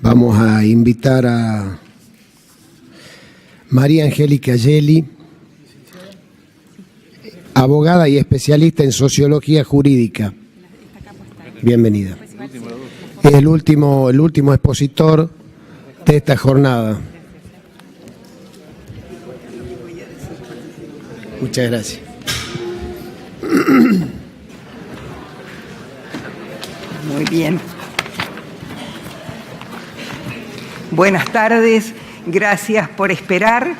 Vamos a invitar a María Angélica Gelli, abogada y especialista en sociología jurídica. Bienvenida. Es el último expositor de esta jornada. Muchas gracias. Muy bien. Buenas tardes, gracias por esperar.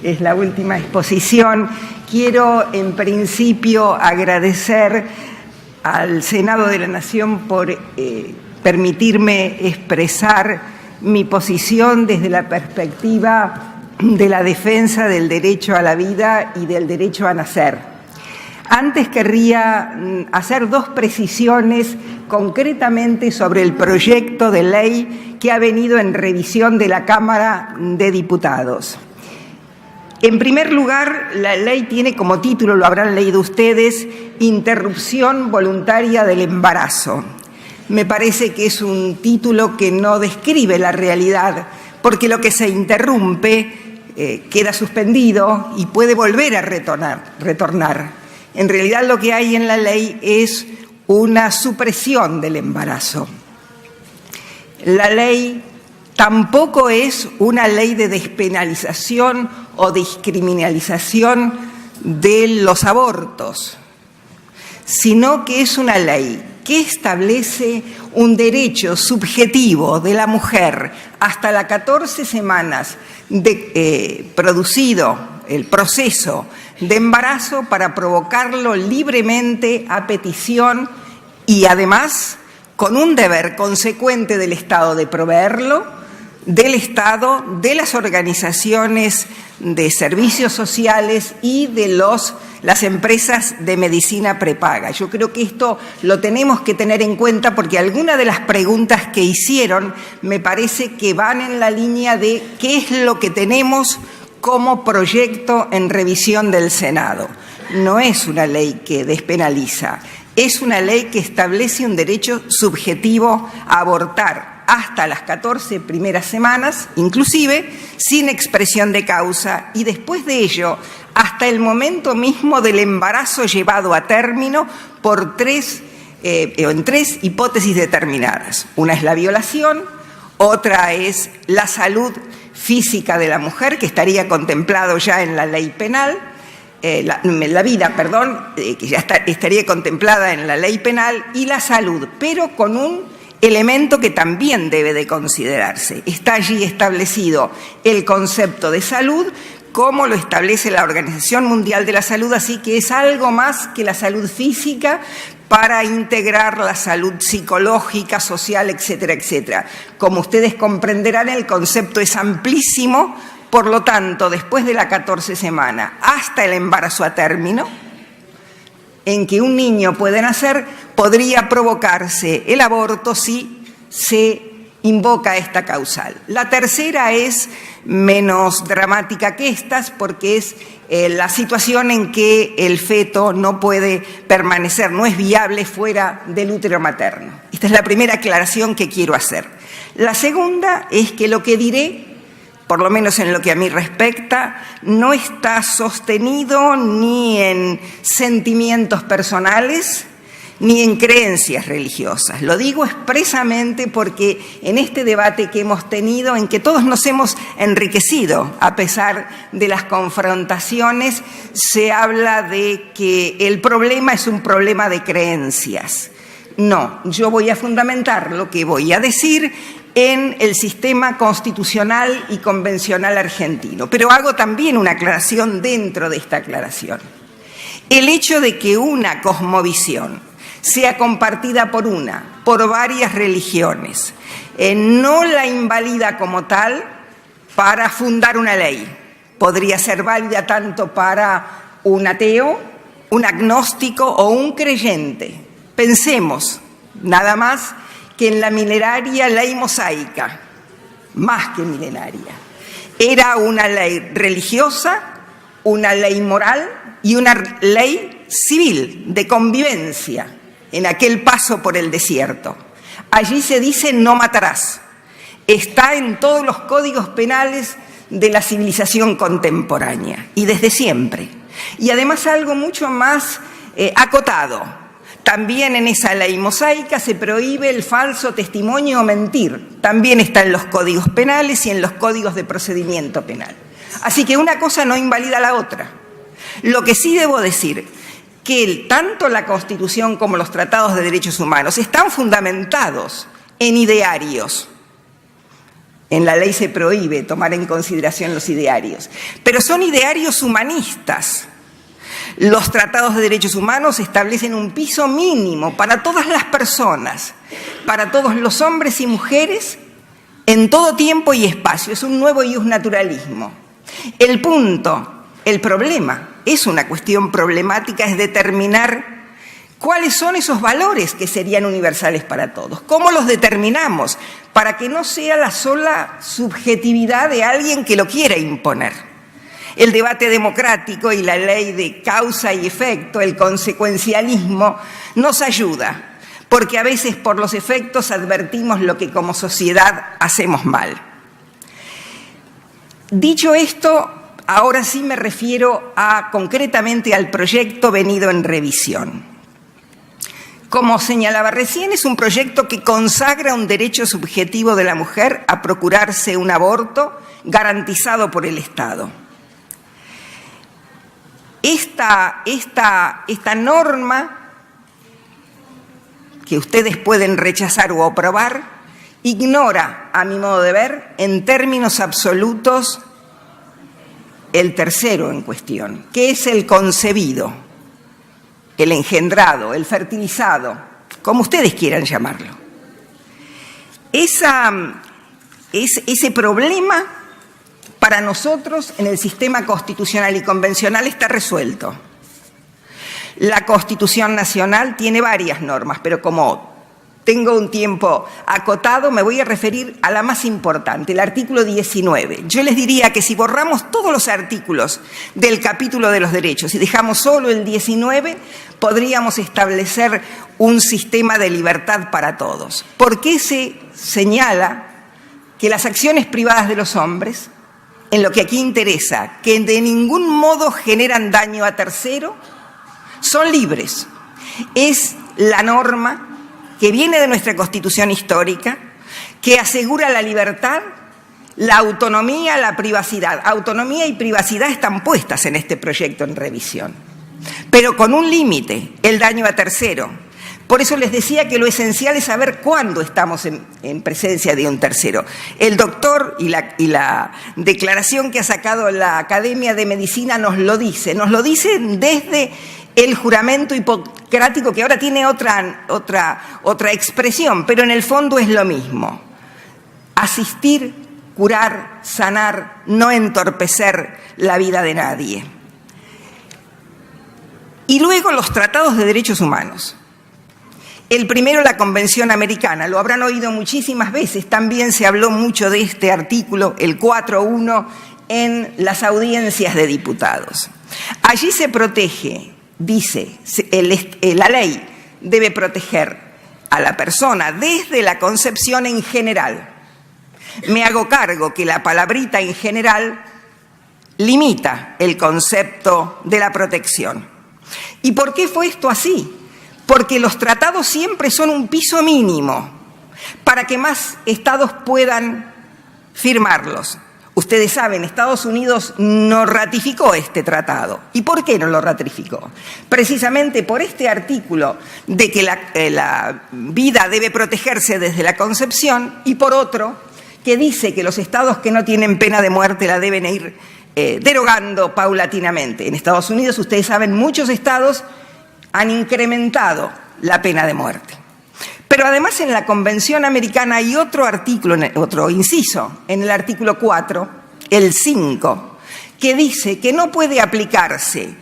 Es la última exposición. Quiero, en principio, agradecer al Senado de la Nación por permitirme expresar mi posición desde la perspectiva de la defensa del derecho a la vida y del derecho a nacer. Antes querría hacer dos precisiones concretamente sobre el proyecto de ley que ha venido en revisión de la Cámara de Diputados. En primer lugar, la ley tiene como título, lo habrán leído ustedes, Interrupción voluntaria del embarazo. Me parece que es un título que no describe la realidad, porque lo que se interrumpe queda suspendido y puede volver a retornar. En realidad lo que hay en la ley es una supresión del embarazo. La ley tampoco es una ley de despenalización o descriminalización de los abortos, sino que es una ley que establece un derecho subjetivo de la mujer hasta las 14 semanas de producido el proceso de embarazo para provocarlo libremente a petición y además con un deber consecuente del Estado de proveerlo, del Estado, de las organizaciones de servicios sociales y de las empresas de medicina prepaga. Yo creo que esto lo tenemos que tener en cuenta porque algunas de las preguntas que hicieron me parece que van en la línea de qué es lo que tenemos como proyecto en revisión del Senado. No es una ley que despenaliza, es una ley que establece un derecho subjetivo a abortar hasta las 14 primeras semanas, inclusive sin expresión de causa, y después de ello, hasta el momento mismo del embarazo llevado a término en tres hipótesis determinadas. Una es la violación, otra es la salud física de la mujer, que estaría contemplado ya en la ley penal, que ya estaría contemplada en la ley penal, y la salud, pero con un elemento que también debe de considerarse. Está allí establecido el concepto de salud, como lo establece la Organización Mundial de la Salud, así que es algo más que la salud física para integrar la salud psicológica, social, etcétera, etcétera. Como ustedes comprenderán, el concepto es amplísimo, por lo tanto, después de la 14 semana hasta el embarazo a término, en que un niño puede nacer, podría provocarse el aborto si se invoca esta causal. La tercera es menos dramática que estas porque es la situación en que el feto no puede permanecer, no es viable fuera del útero materno. Esta es la primera aclaración que quiero hacer. La segunda es que lo que diré, por lo menos en lo que a mí respecta, no está sostenido ni en sentimientos personales ni en creencias religiosas. Lo digo expresamente porque en este debate que hemos tenido, en que todos nos hemos enriquecido a pesar de las confrontaciones, se habla de que el problema es un problema de creencias. No, yo voy a fundamentar lo que voy a decir en el sistema constitucional y convencional argentino. Pero hago también una aclaración dentro de esta aclaración. El hecho de que una cosmovisión sea compartida por varias religiones, no la invalida como tal para fundar una ley. Podría ser válida tanto para un ateo, un agnóstico o un creyente. Pensemos, nada más, que en la milenaria ley mosaica, más que milenaria, era una ley religiosa, una ley moral y una ley civil de convivencia en aquel paso por el desierto. Allí se dice no matarás. Está en todos los códigos penales de la civilización contemporánea y desde siempre. Y además algo mucho más acotado. También en esa ley mosaica se prohíbe el falso testimonio o mentir. También está en los códigos penales y en los códigos de procedimiento penal. Así que una cosa no invalida la otra. Lo que sí debo decir, que tanto la Constitución como los tratados de derechos humanos están fundamentados en idearios. En la ley se prohíbe tomar en consideración los idearios, pero son idearios humanistas. Los tratados de derechos humanos establecen un piso mínimo para todas las personas, para todos los hombres y mujeres, en todo tiempo y espacio. Es un nuevo ius naturalismo. El problema, es una cuestión problemática, es determinar cuáles son esos valores que serían universales para todos. ¿Cómo los determinamos? Para que no sea la sola subjetividad de alguien que lo quiera imponer. El debate democrático y la ley de causa y efecto, el consecuencialismo, nos ayuda, porque a veces por los efectos advertimos lo que como sociedad hacemos mal. Dicho esto, ahora sí me refiero concretamente al proyecto venido en revisión. Como señalaba recién, es un proyecto que consagra un derecho subjetivo de la mujer a procurarse un aborto garantizado por el Estado. Esta norma, que ustedes pueden rechazar o aprobar, ignora, a mi modo de ver, en términos absolutos, el tercero en cuestión, que es el concebido, el engendrado, el fertilizado, como ustedes quieran llamarlo. Ese problema para nosotros en el sistema constitucional y convencional está resuelto. La Constitución Nacional tiene varias normas, pero como tengo un tiempo acotado, me voy a referir a la más importante, el artículo 19. Yo les diría que si borramos todos los artículos del capítulo de los derechos y dejamos solo el 19, podríamos establecer un sistema de libertad para todos. Porque se señala que las acciones privadas de los hombres, en lo que aquí interesa, que de ningún modo generan daño a tercero, son libres. Es la norma que viene de nuestra Constitución histórica, que asegura la libertad, la autonomía, la privacidad. Autonomía y privacidad están puestas en este proyecto en revisión, pero con un límite, el daño a tercero. Por eso les decía que lo esencial es saber cuándo estamos en presencia de un tercero. El doctor y la declaración que ha sacado la Academia de Medicina nos lo dice desde el juramento hipocrático, que ahora tiene otra expresión, pero en el fondo es lo mismo. Asistir, curar, sanar, no entorpecer la vida de nadie. Y luego los tratados de derechos humanos. El primero, la Convención Americana, lo habrán oído muchísimas veces, también se habló mucho de este artículo, el 4.1, en las audiencias de diputados. Allí se protege, dice, la ley debe proteger a la persona desde la concepción en general. Me hago cargo que la palabrita en general limita el concepto de la protección. ¿Y por qué fue esto así? Porque los tratados siempre son un piso mínimo para que más estados puedan firmarlos. Ustedes saben, Estados Unidos no ratificó este tratado. ¿Y por qué no lo ratificó? Precisamente por este artículo de que la vida debe protegerse desde la concepción, y por otro, que dice que los estados que no tienen pena de muerte la deben ir derogando paulatinamente. En Estados Unidos, ustedes saben, muchos estados han incrementado la pena de muerte. Pero además en la Convención Americana hay otro artículo, otro inciso, en el artículo 4, el 5, que dice que no puede aplicarse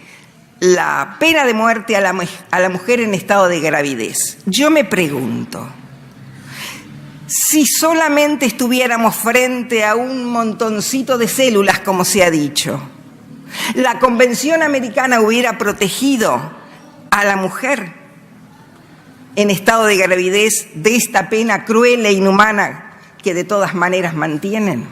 la pena de muerte a la mujer en estado de gravidez. Yo me pregunto, si solamente estuviéramos frente a un montoncito de células, como se ha dicho, la Convención Americana hubiera protegido a la mujer. en estado de gravidez de esta pena cruel e inhumana que de todas maneras mantienen?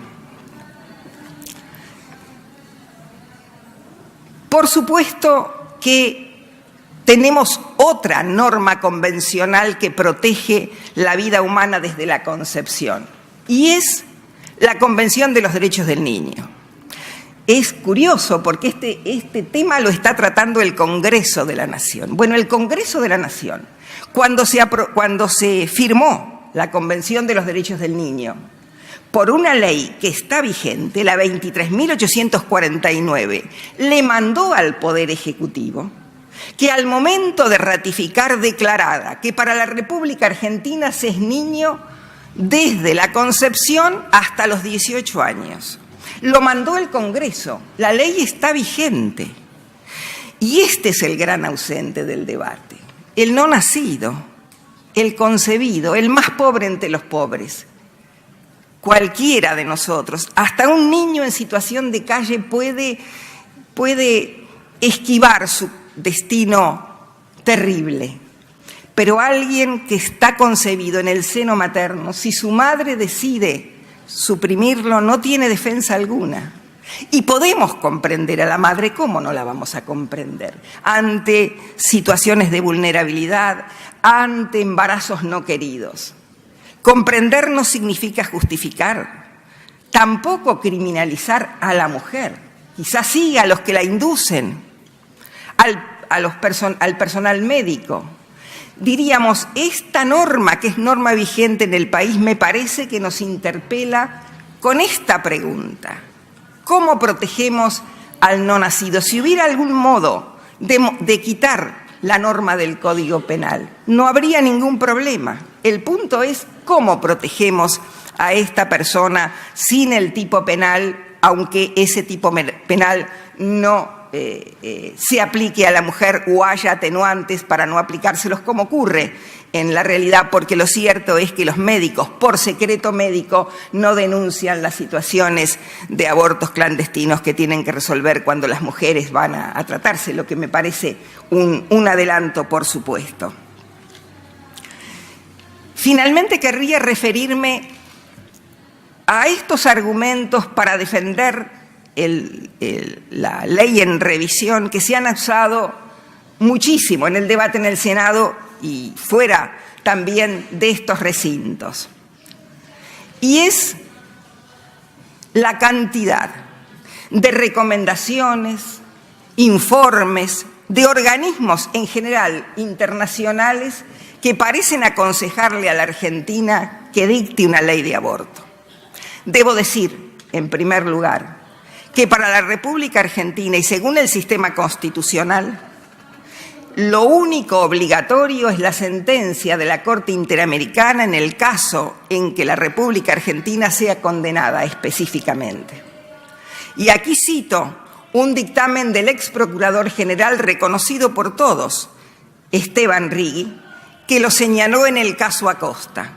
Por supuesto que tenemos otra norma convencional que protege la vida humana desde la concepción, y es la Convención de los Derechos del Niño. Es curioso porque este tema lo está tratando el Congreso de la Nación. Bueno, el Congreso de la Nación, cuando se firmó la Convención de los Derechos del Niño, por una ley que está vigente, la 23.849, le mandó al Poder Ejecutivo que al momento de ratificar declarara que para la República Argentina se es niño desde la concepción hasta los 18 años. Lo mandó el Congreso, la ley está vigente. Y este es el gran ausente del debate, el no nacido, el concebido, el más pobre entre los pobres. Cualquiera de nosotros, hasta un niño en situación de calle puede esquivar su destino terrible. Pero alguien que está concebido en el seno materno, si su madre decide suprimirlo, no tiene defensa alguna. Y podemos comprender a la madre, ¿cómo no la vamos a comprender? Ante situaciones de vulnerabilidad, ante embarazos no queridos. Comprender no significa justificar, tampoco criminalizar a la mujer, quizás sí a los que la inducen, al personal médico. Diríamos, esta norma, que es norma vigente en el país, me parece que nos interpela con esta pregunta: ¿cómo protegemos al no nacido? Si hubiera algún modo de quitar la norma del Código Penal, no habría ningún problema. El punto es cómo protegemos a esta persona sin el tipo penal, aunque ese tipo penal no se aplique a la mujer o haya atenuantes para no aplicárselos, como ocurre en la realidad, porque lo cierto es que los médicos, por secreto médico, no denuncian las situaciones de abortos clandestinos que tienen que resolver cuando las mujeres van a tratarse, lo que me parece un adelanto, por supuesto. Finalmente querría referirme a estos argumentos para defender la ley en revisión, que se han usado muchísimo en el debate en el Senado y fuera también de estos recintos. Y es la cantidad de recomendaciones, informes, de organismos en general internacionales que parecen aconsejarle a la Argentina que dicte una ley de aborto. Debo decir, en primer lugar, que para la República Argentina y según el sistema constitucional, lo único obligatorio es la sentencia de la Corte Interamericana en el caso en que la República Argentina sea condenada específicamente. Y aquí cito un dictamen del ex procurador general reconocido por todos, Esteban Rigui, que lo señaló en el caso Acosta.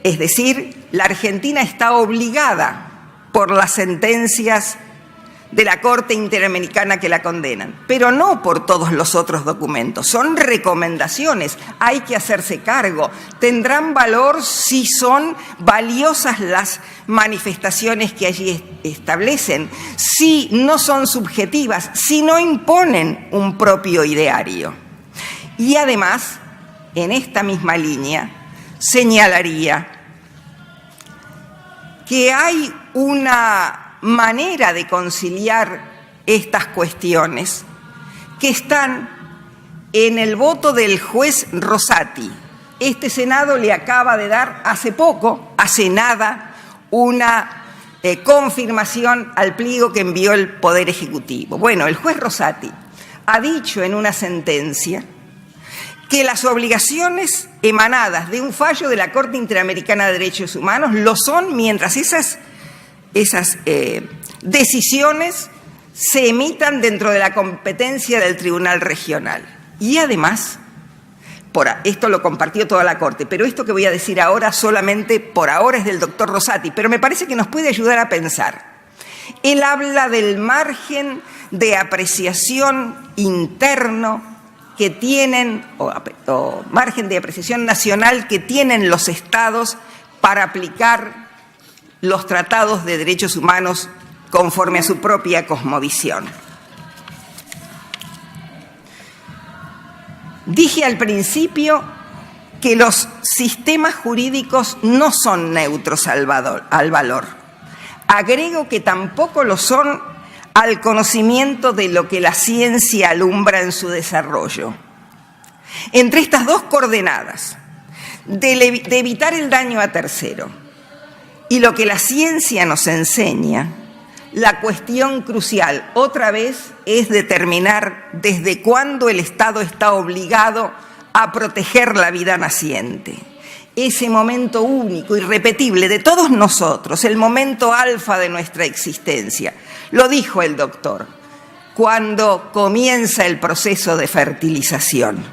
Es decir, la Argentina está obligada por las sentencias de la Corte Interamericana que la condenan, pero no por todos los otros documentos. Son recomendaciones, hay que hacerse cargo. Tendrán valor si son valiosas las manifestaciones que allí establecen, si no son subjetivas, si no imponen un propio ideario. Y además, en esta misma línea, señalaría que hay una manera de conciliar estas cuestiones que están en el voto del juez Rosati. Este Senado le acaba de dar hace poco, hace nada, una confirmación al pliego que envió el Poder Ejecutivo. Bueno, el juez Rosati ha dicho en una sentencia que las obligaciones emanadas de un fallo de la Corte Interamericana de Derechos Humanos lo son mientras esas decisiones se emitan dentro de la competencia del Tribunal Regional. Y además, esto lo compartió toda la Corte, pero esto que voy a decir ahora solamente por ahora es del doctor Rosati, pero me parece que nos puede ayudar a pensar. Él habla del margen de apreciación interno que tienen, o margen de apreciación nacional que tienen los estados para aplicar los tratados de derechos humanos conforme a su propia cosmovisión. Dije al principio que los sistemas jurídicos no son neutros al valor. Agrego que tampoco lo son al conocimiento de lo que la ciencia alumbra en su desarrollo. Entre estas dos coordenadas, de evitar el daño a tercero y lo que la ciencia nos enseña, la cuestión crucial, otra vez, es determinar desde cuándo el Estado está obligado a proteger la vida naciente. Ese momento único, irrepetible de todos nosotros, el momento alfa de nuestra existencia. Lo dijo el doctor, cuando comienza el proceso de fertilización.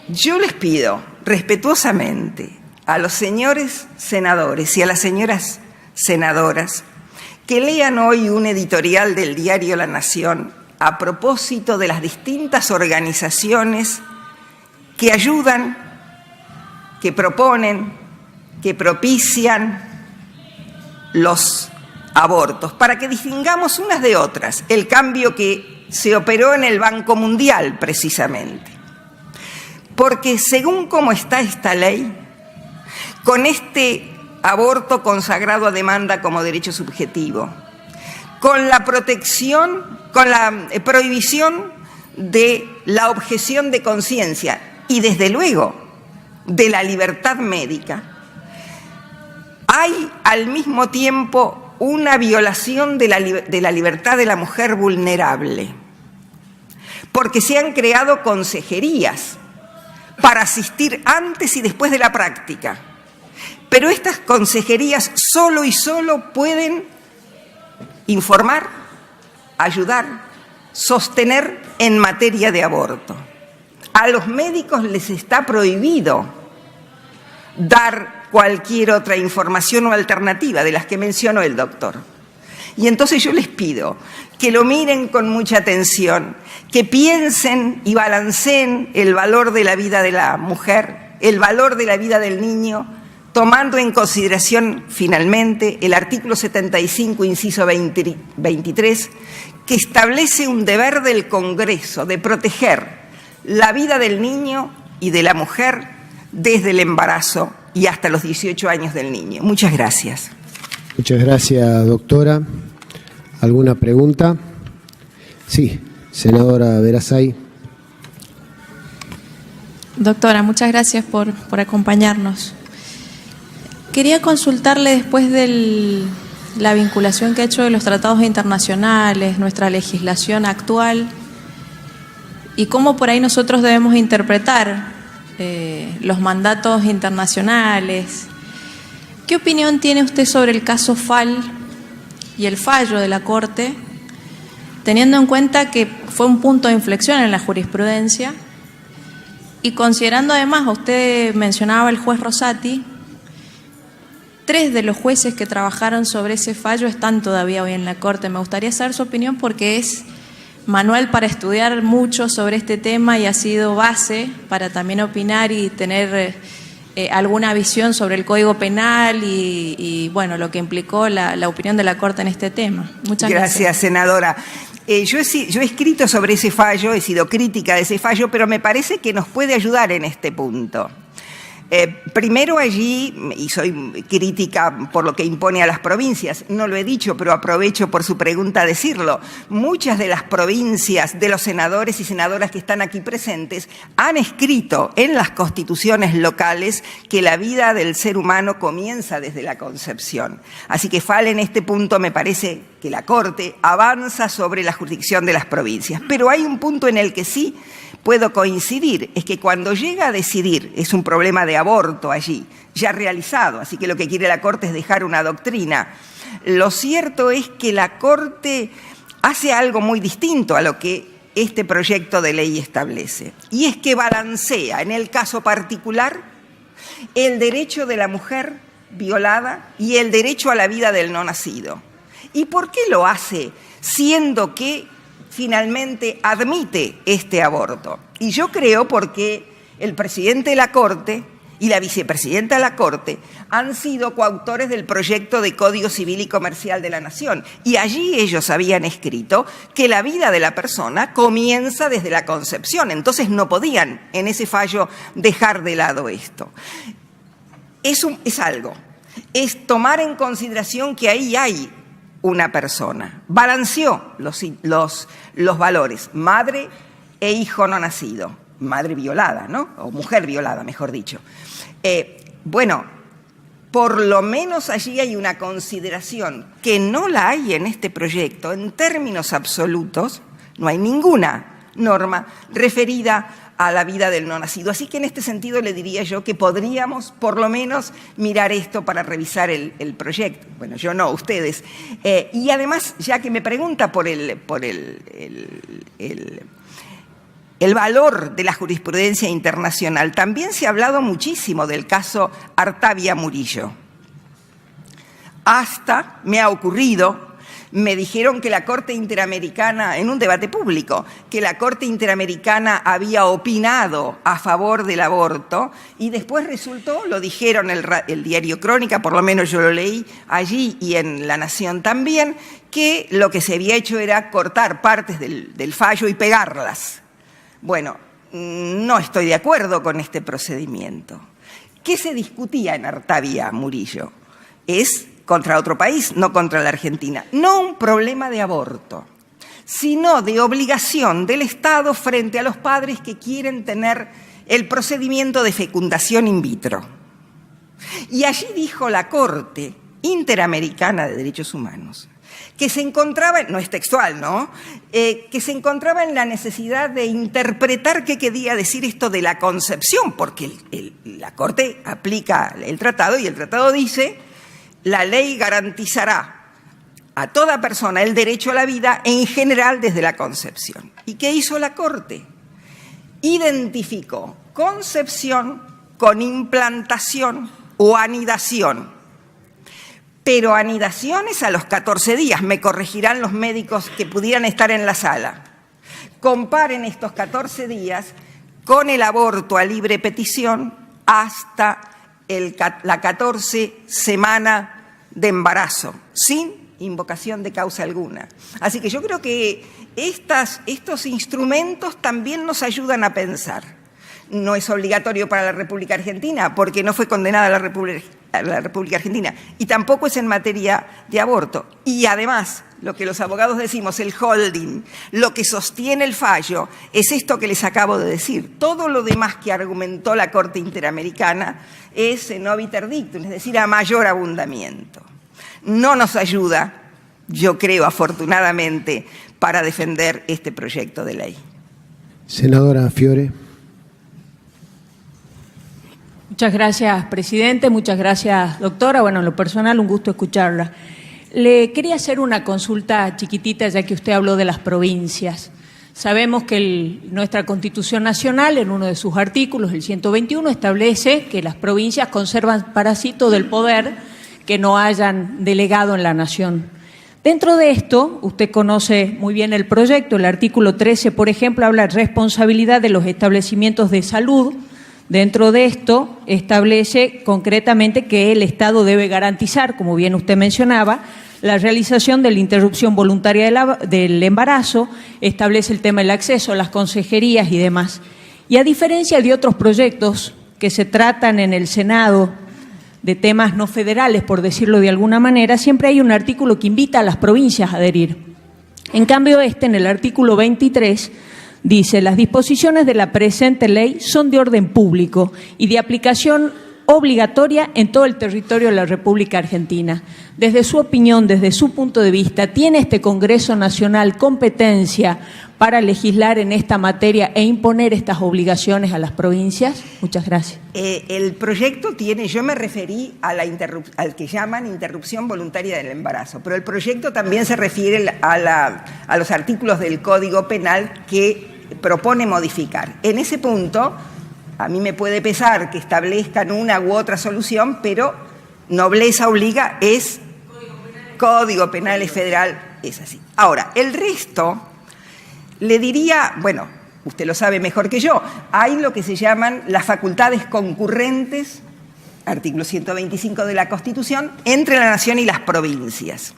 Yo les pido respetuosamente a los señores senadores y a las señoras senadoras que lean hoy un editorial del diario La Nación a propósito de las distintas organizaciones que ayudan, que proponen, que propician los abortos, para que distingamos unas de otras, el cambio que se operó en el Banco Mundial precisamente. Porque según cómo está esta ley, con este aborto consagrado a demanda como derecho subjetivo, con la protección, con la prohibición de la objeción de conciencia y desde luego de la libertad médica, hay al mismo tiempo una violación de la libertad de la mujer vulnerable, porque se han creado consejerías para asistir antes y después de la práctica. Pero estas consejerías solo pueden informar, ayudar, sostener en materia de aborto. A los médicos les está prohibido dar cualquier otra información o alternativa de las que mencionó el doctor. Y entonces yo les pido que lo miren con mucha atención, que piensen y balanceen el valor de la vida de la mujer, el valor de la vida del niño, tomando en consideración finalmente el artículo 75, inciso 23, que establece un deber del Congreso de proteger la vida del niño y de la mujer desde el embarazo y hasta los 18 años del niño. Muchas gracias. Muchas gracias, doctora. ¿Alguna pregunta? Sí, senadora Verasay. Doctora, muchas gracias por acompañarnos. Quería consultarle después de la vinculación que ha hecho de los tratados internacionales, nuestra legislación actual, y cómo por ahí nosotros debemos interpretar los mandatos internacionales. ¿Qué opinión tiene usted sobre el caso Fall y el fallo de la Corte, teniendo en cuenta que fue un punto de inflexión en la jurisprudencia y considerando además, usted mencionaba el juez Rosati, 3 de los jueces que trabajaron sobre ese fallo están todavía hoy en la Corte? Me gustaría saber su opinión porque es manual para estudiar mucho sobre este tema y ha sido base para también opinar y tener alguna visión sobre el Código Penal y bueno, lo que implicó la opinión de la Corte en este tema. Muchas gracias. Gracias, senadora. Yo he escrito sobre ese fallo, he sido crítica de ese fallo, pero me parece que nos puede ayudar en este punto. Primero allí, y soy crítica por lo que impone a las provincias, no lo he dicho, pero aprovecho por su pregunta a decirlo, muchas de las provincias de los senadores y senadoras que están aquí presentes han escrito en las constituciones locales que la vida del ser humano comienza desde la concepción. Así que Fall en este punto me parece que la Corte avanza sobre la jurisdicción de las provincias. Pero hay un punto en el que sí puedo coincidir, es que cuando llega a decidir, es un problema de aborto allí, ya realizado, así que lo que quiere la Corte es dejar una doctrina. Lo cierto es que la Corte hace algo muy distinto a lo que este proyecto de ley establece, y es que balancea, en el caso particular, el derecho de la mujer violada y el derecho a la vida del no nacido. ¿Y por qué lo hace? Siendo que finalmente admite este aborto. Y yo creo porque el presidente de la Corte y la vicepresidenta de la Corte han sido coautores del proyecto de Código Civil y Comercial de la Nación. Y allí ellos habían escrito que la vida de la persona comienza desde la concepción. Entonces no podían en ese fallo dejar de lado esto. Es algo. Es tomar en consideración que ahí hay una persona. Balanceó los valores, madre e hijo no nacido. Madre violada, ¿no? O mujer violada, mejor dicho. Bueno, por lo menos allí hay una consideración que no la hay en este proyecto. En términos absolutos, no hay ninguna norma referida a la vida del no nacido. Así que en este sentido le diría yo que podríamos por lo menos mirar esto para revisar el proyecto. Bueno, yo no, ustedes. Y además, ya que me pregunta por el valor de la jurisprudencia internacional, también se ha hablado muchísimo del caso Artavia Murillo. Hasta me ha ocurrido, me dijeron que la Corte Interamericana, en un debate público, que la Corte Interamericana había opinado a favor del aborto y después resultó, lo dijeron el diario Crónica, por lo menos yo lo leí allí y en La Nación también, que lo que se había hecho era cortar partes del fallo y pegarlas. Bueno, no estoy de acuerdo con este procedimiento. ¿Qué se discutía en Artavia Murillo? Es contra otro país, no contra la Argentina. No un problema de aborto, sino de obligación del Estado frente a los padres que quieren tener el procedimiento de fecundación in vitro. Y allí dijo la Corte Interamericana de Derechos Humanos que se encontraba, no es textual, ¿no? Que se encontraba en la necesidad de interpretar qué quería decir esto de la concepción, porque la Corte aplica el tratado y el tratado dice: la ley garantizará a toda persona el derecho a la vida en general desde la concepción. ¿Y qué hizo la Corte? Identificó concepción con implantación o anidación. Pero anidación es a los 14 días, me corregirán los médicos que pudieran estar en la sala. Comparen estos 14 días con el aborto a libre petición hasta la 14 semana de embarazo, sin invocación de causa alguna. Así que yo creo que estos instrumentos también nos ayudan a pensar. No es obligatorio para la República Argentina, porque no fue condenada la República Argentina, y tampoco es en materia de aborto. Y además, lo que los abogados decimos, el holding, lo que sostiene el fallo, es esto que les acabo de decir. Todo lo demás que argumentó la Corte Interamericana es en obiter dictum, es decir, a mayor abundamiento. No nos ayuda, yo creo, afortunadamente, para defender este proyecto de ley. Senadora Fiore. Muchas gracias, presidente. Muchas gracias, doctora. Bueno, en lo personal, un gusto escucharla. Le quería hacer una consulta chiquitita, ya que usted habló de las provincias. Sabemos que nuestra Constitución Nacional, en uno de sus artículos, el 121, establece que las provincias conservan para sí todo el poder que no hayan delegado en la Nación. Dentro de esto, usted conoce muy bien el proyecto, el artículo 13, por ejemplo, habla de responsabilidad de los establecimientos de salud. Dentro de esto establece concretamente que el Estado debe garantizar, como bien usted mencionaba, la realización de la interrupción voluntaria del embarazo, establece el tema del acceso a las consejerías y demás. Y a diferencia de otros proyectos que se tratan en el Senado de temas no federales, por decirlo de alguna manera, siempre hay un artículo que invita a las provincias a adherir. En cambio, en el artículo 23, dice: las disposiciones de la presente ley son de orden público y de aplicación obligatoria en todo el territorio de la República Argentina. Desde su opinión, desde su punto de vista, ¿tiene este Congreso Nacional competencia para legislar en esta materia e imponer estas obligaciones a las provincias? Muchas gracias. El proyecto tiene, yo me referí a al que llaman interrupción voluntaria del embarazo, pero el proyecto también se refiere a los artículos del Código Penal que propone modificar. En ese punto, a mí me puede pesar que establezcan una u otra solución, pero nobleza obliga, es Código Penal es federal, es así. Ahora, el resto le diría, bueno, usted lo sabe mejor que yo, hay lo que se llaman las facultades concurrentes, artículo 125 de la Constitución, entre la nación y las provincias.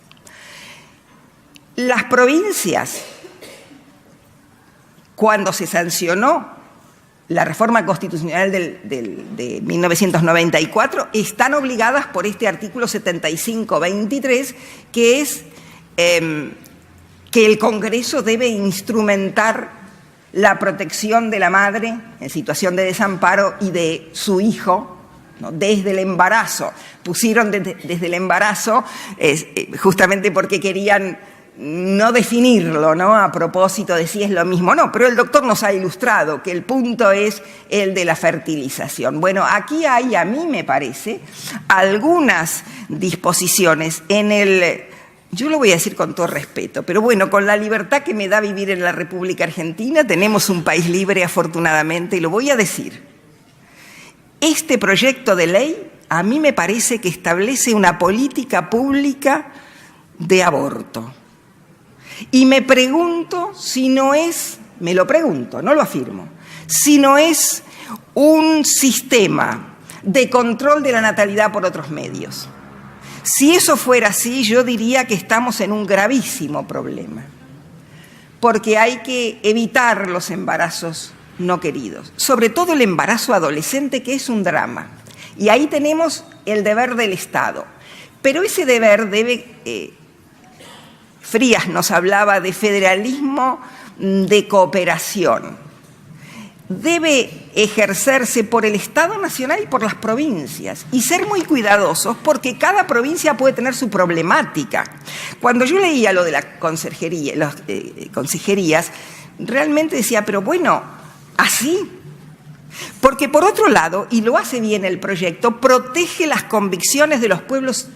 Las provincias, cuando se sancionó la reforma constitucional de 1994, están obligadas por este artículo 75-23, que es que el Congreso debe instrumentar la protección de la madre en situación de desamparo y de su hijo, ¿no?, desde el embarazo. Pusieron desde el embarazo justamente porque querían no definirlo, ¿no?, a propósito de si es lo mismo o no, pero el doctor nos ha ilustrado que el punto es el de la fertilización. Bueno, aquí hay, a mí me parece, algunas disposiciones en el... Yo lo voy a decir con todo respeto, pero bueno, con la libertad que me da vivir en la República Argentina, tenemos un país libre afortunadamente, y lo voy a decir. Este proyecto de ley a mí me parece que establece una política pública de aborto. Y me pregunto si no es, me lo pregunto, no lo afirmo, si no es un sistema de control de la natalidad por otros medios. Si eso fuera así, yo diría que estamos en un gravísimo problema, porque hay que evitar los embarazos no queridos, sobre todo el embarazo adolescente, que es un drama. Y ahí tenemos el deber del Estado. Pero ese deber debe... Frías nos hablaba de federalismo, de cooperación. Debe ejercerse por el Estado Nacional y por las provincias, y ser muy cuidadosos porque cada provincia puede tener su problemática. Cuando yo leía lo de la consejería, las consejerías, realmente decía, pero bueno, ¿así? Porque por otro lado, y lo hace bien el proyecto, protege las convicciones de los pueblos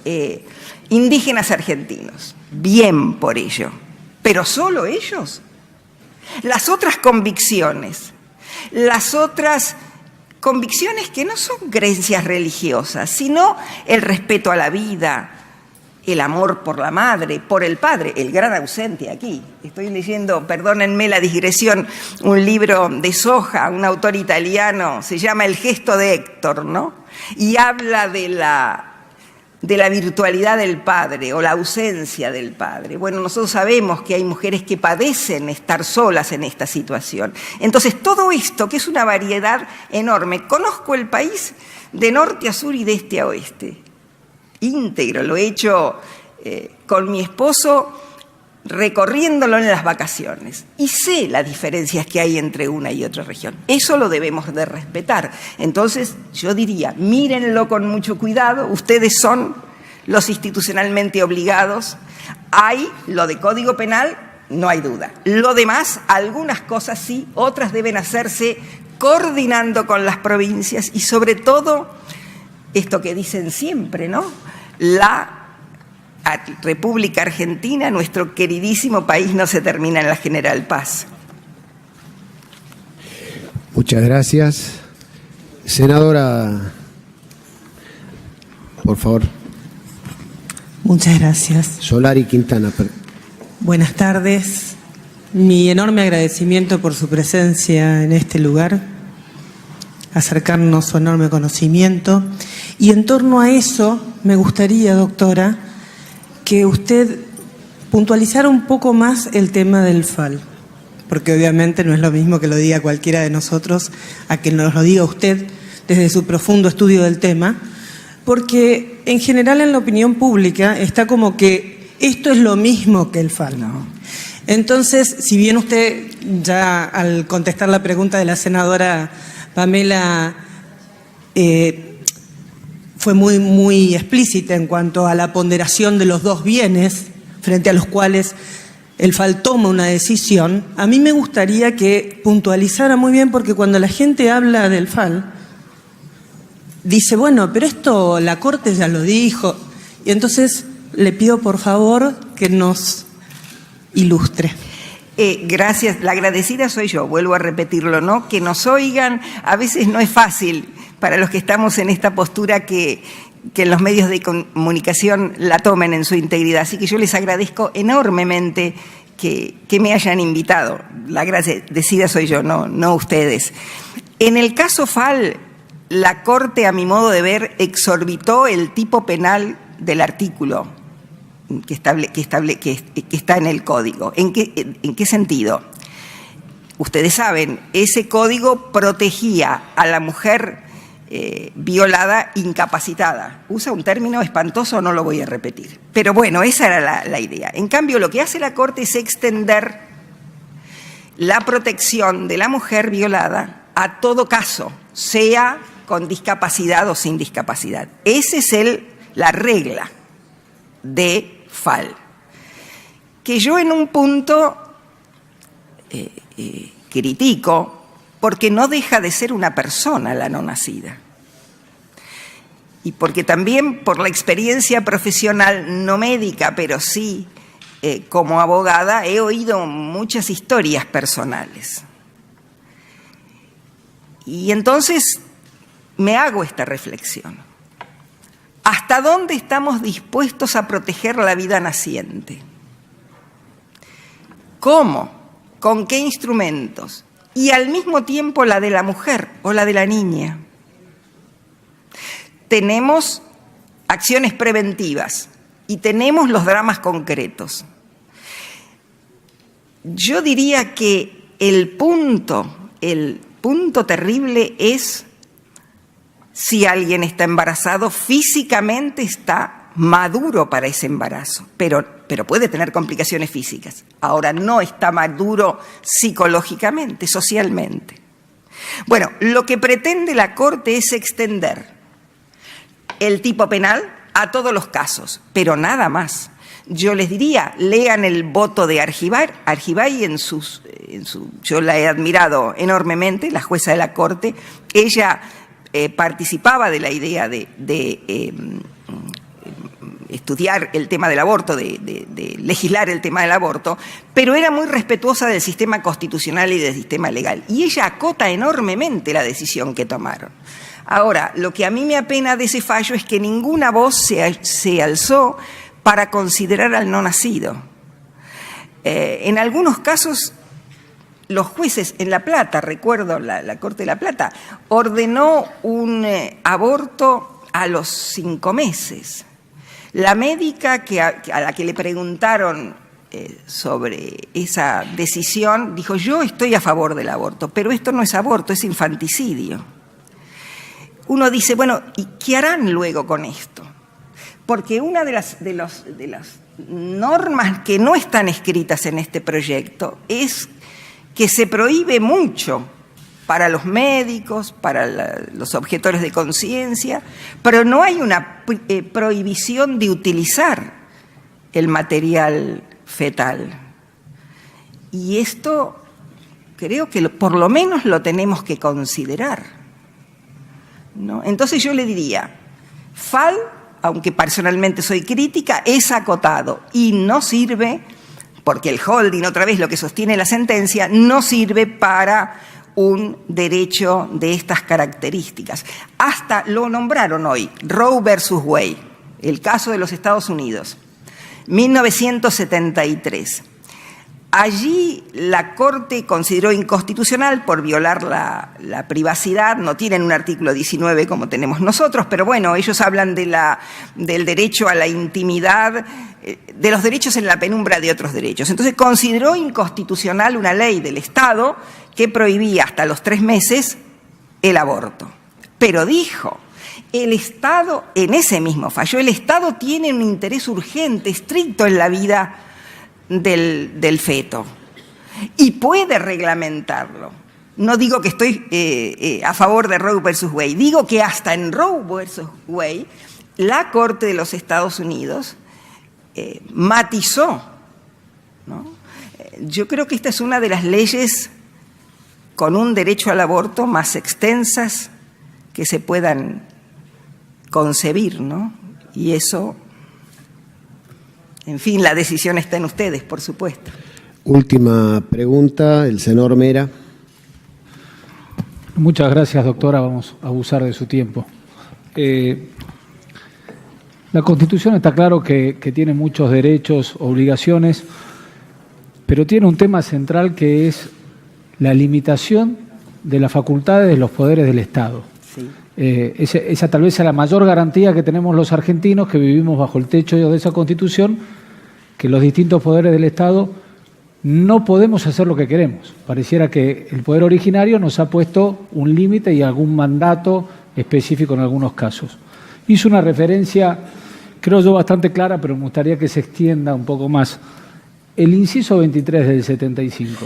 indígenas argentinos. Bien por ello. Pero solo ellos. Las otras convicciones que no son creencias religiosas, sino el respeto a la vida, el amor por la madre, por el padre, el gran ausente aquí. Estoy leyendo, perdónenme la digresión, un libro de Soja, un autor italiano, se llama El gesto de Héctor, ¿no? Y habla de la virtualidad del padre o la ausencia del padre. Bueno, nosotros sabemos que hay mujeres que padecen estar solas en esta situación. Entonces, todo esto, que es una variedad enorme, conozco el país de norte a sur y de este a oeste, íntegro, lo he hecho con mi esposo recorriéndolo en las vacaciones y sé las diferencias que hay entre una y otra región. Eso lo debemos de respetar. Entonces yo diría, mírenlo con mucho cuidado, ustedes son los institucionalmente obligados. Hay lo de Código Penal, no hay duda. Lo demás, algunas cosas sí, otras deben hacerse coordinando con las provincias y sobre todo esto que dicen siempre, ¿no? La República Argentina, nuestro queridísimo país, no se termina en la General Paz. Muchas gracias. Senadora, por favor. Muchas gracias. Solari Quintana. Buenas tardes. Mi enorme agradecimiento por su presencia en este lugar, acercarnos su enorme conocimiento. Y en torno a eso, me gustaría, doctora, que usted puntualizara un poco más el tema del FAL, porque obviamente no es lo mismo que lo diga cualquiera de nosotros a que nos lo diga usted desde su profundo estudio del tema, porque en general en la opinión pública está como que esto es lo mismo que el FAL. No. Entonces, si bien usted ya al contestar la pregunta de la senadora Pamela fue muy explícita en cuanto a la ponderación de los dos bienes frente a los cuales el FAL toma una decisión, a mí me gustaría que puntualizara muy bien, porque cuando la gente habla del FAL, dice, bueno, pero esto la Corte ya lo dijo, y entonces le pido por favor que nos ilustre. Gracias, la agradecida soy yo, vuelvo a repetirlo, ¿no? Que nos oigan, a veces no es fácil para los que estamos en esta postura que los medios de comunicación la tomen en su integridad. Así que yo les agradezco enormemente que me hayan invitado. La agradecida soy yo, no ustedes. En el caso Fall, la Corte, a mi modo de ver, exorbitó el tipo penal del artículo que está en el código. ¿En qué sentido? Ustedes saben, ese código protegía a la mujer violada incapacitada. Usa un término espantoso, no lo voy a repetir. Pero bueno, esa era la idea. En cambio, lo que hace la Corte es extender la protección de la mujer violada a todo caso, sea con discapacidad o sin discapacidad. Esa es la regla de Fall. Que yo en un punto critico, porque no deja de ser una persona la no nacida. Y porque también por la experiencia profesional, no médica, pero sí como abogada, he oído muchas historias personales. Y entonces me hago esta reflexión. ¿Hasta dónde estamos dispuestos a proteger la vida naciente? ¿Cómo? ¿Con qué instrumentos? Y al mismo tiempo la de la mujer o la de la niña. Tenemos acciones preventivas y tenemos los dramas concretos. Yo diría que el punto terrible es si alguien está embarazado, físicamente está maduro para ese embarazo, pero puede tener complicaciones físicas. Ahora, no está maduro psicológicamente, socialmente. Bueno, lo que pretende la Corte es extender el tipo penal a todos los casos, pero nada más. Yo les diría, lean el voto de Argibay yo la he admirado enormemente, la jueza de la Corte. Ella participaba de la idea de estudiar el tema del aborto, de legislar el tema del aborto, pero era muy respetuosa del sistema constitucional y del sistema legal. Y ella acota enormemente la decisión que tomaron. Ahora, lo que a mí me apena de ese fallo es que ninguna voz se alzó para considerar al no nacido. En algunos casos, los jueces en La Plata, recuerdo la Corte de La Plata, ordenó un aborto a los 5 meses. La médica a la que le preguntaron sobre esa decisión dijo: yo estoy a favor del aborto, pero esto no es aborto, es infanticidio. Uno dice, bueno, ¿y qué harán luego con esto? Porque una de las normas que no están escritas en este proyecto es que se prohíbe mucho para los médicos, para los objetores de conciencia, pero no hay una prohibición de utilizar el material fetal. Y esto creo que por lo menos lo tenemos que considerar, ¿no? Entonces yo le diría, Fall, aunque personalmente soy crítica, es acotado y no sirve, porque el holding, otra vez lo que sostiene la sentencia, no sirve para un derecho de estas características. Hasta lo nombraron hoy, Roe versus Wade, el caso de los Estados Unidos, 1973. Allí la Corte consideró inconstitucional por violar la privacidad. No tienen un artículo 19 como tenemos nosotros, pero bueno, ellos hablan del derecho a la intimidad, de los derechos en la penumbra de otros derechos. Entonces consideró inconstitucional una ley del Estado que prohibía hasta los 3 meses el aborto. Pero dijo, el Estado, en ese mismo fallo, el Estado tiene un interés urgente, estricto en la vida del feto y puede reglamentarlo. No digo que estoy a favor de Roe versus Wade, digo que hasta en Roe versus Wade la Corte de los Estados Unidos matizó, ¿no? Yo creo que esta es una de las leyes con un derecho al aborto más extensas que se puedan concebir, ¿no? Y eso, en fin, la decisión está en ustedes, por supuesto. Última pregunta, el senador Mera. Muchas gracias, doctora. Vamos a abusar de su tiempo. La Constitución está claro que tiene muchos derechos, obligaciones, pero tiene un tema central que es la limitación de las facultades de los poderes del Estado. Sí. Esa tal vez es la mayor garantía que tenemos los argentinos que vivimos bajo el techo de esa Constitución, que los distintos poderes del Estado no podemos hacer lo que queremos. Pareciera que el poder originario nos ha puesto un límite y algún mandato específico en algunos casos. Hizo una referencia, creo yo, bastante clara, pero me gustaría que se extienda un poco más. El inciso 23 del 75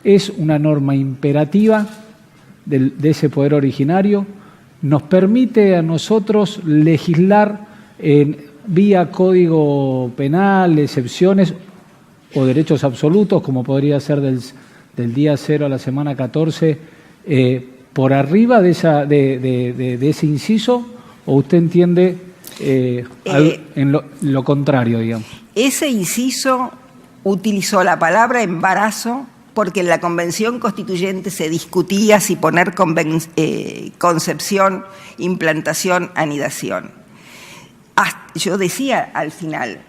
es una norma imperativa de ese poder originario, nos permite a nosotros legislar vía código penal, excepciones o derechos absolutos, como podría ser del día 0 a la semana 14, por arriba de ese inciso, o usted entiende en lo contrario, digamos. Ese inciso utilizó la palabra embarazo porque en la Convención Constituyente se discutía si poner concepción, implantación, anidación. Yo decía al final,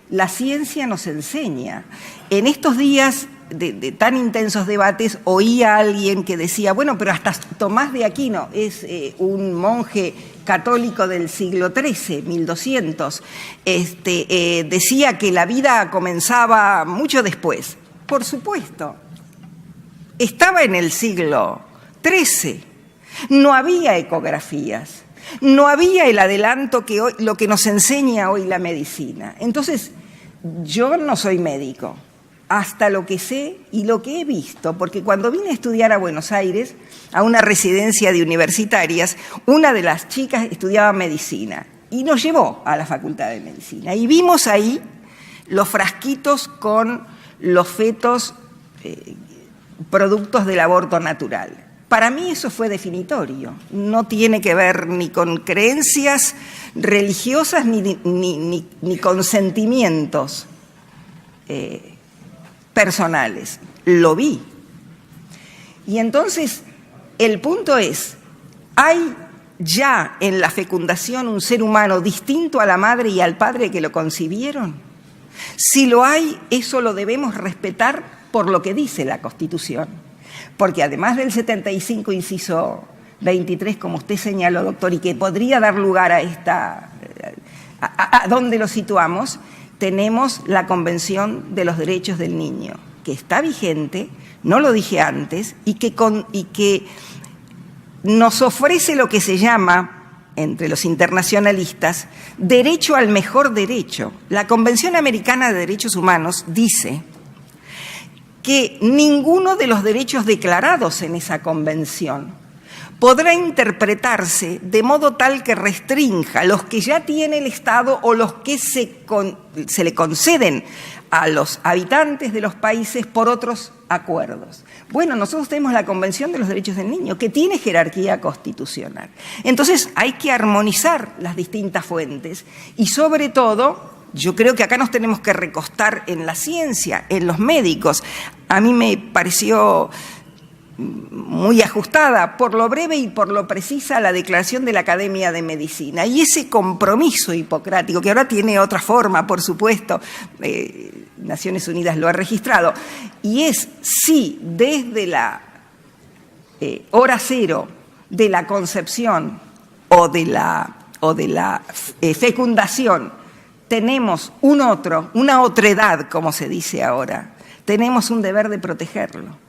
la ciencia nos enseña. En estos días de tan intensos debates oía a alguien que decía, bueno, pero hasta Tomás de Aquino es un monje católico del siglo XIII, 1200, decía que la vida comenzaba mucho después. Por supuesto, estaba en el siglo XIII, no había ecografías, no había el adelanto que hoy, lo que nos enseña hoy la medicina. Entonces, yo no soy médico, hasta lo que sé y lo que he visto, porque cuando vine a estudiar a Buenos Aires, a una residencia de universitarias, una de las chicas estudiaba medicina y nos llevó a la Facultad de Medicina. Y vimos ahí los frasquitos con los fetos productos del aborto natural. Para mí eso fue definitorio. No tiene que ver ni con creencias religiosas ni con sentimientos personales. Lo vi. Y entonces el punto es, ¿hay ya en la fecundación un ser humano distinto a la madre y al padre que lo concibieron? Si lo hay, eso lo debemos respetar por lo que dice la Constitución. Porque además del 75, inciso 23, como usted señaló, doctor, y que podría dar lugar a dónde lo situamos, tenemos la Convención de los Derechos del Niño, que está vigente, no lo dije antes, y que nos ofrece lo que se llama, entre los internacionalistas, derecho al mejor derecho. La Convención Americana de Derechos Humanos dice que ninguno de los derechos declarados en esa convención podrá interpretarse de modo tal que restrinja los que ya tiene el Estado o los que se le conceden a los habitantes de los países por otros acuerdos. Bueno, nosotros tenemos la Convención de los Derechos del Niño, que tiene jerarquía constitucional. Entonces hay que armonizar las distintas fuentes y sobre todo, yo creo que acá nos tenemos que recostar en la ciencia, en los médicos. A mí me pareció muy ajustada, por lo breve y por lo precisa, la declaración de la Academia de Medicina. Y ese compromiso hipocrático, que ahora tiene otra forma, por supuesto, Naciones Unidas lo ha registrado, y es si desde la hora cero de la concepción o de la fecundación tenemos una otredad, como se dice ahora, tenemos un deber de protegerlo.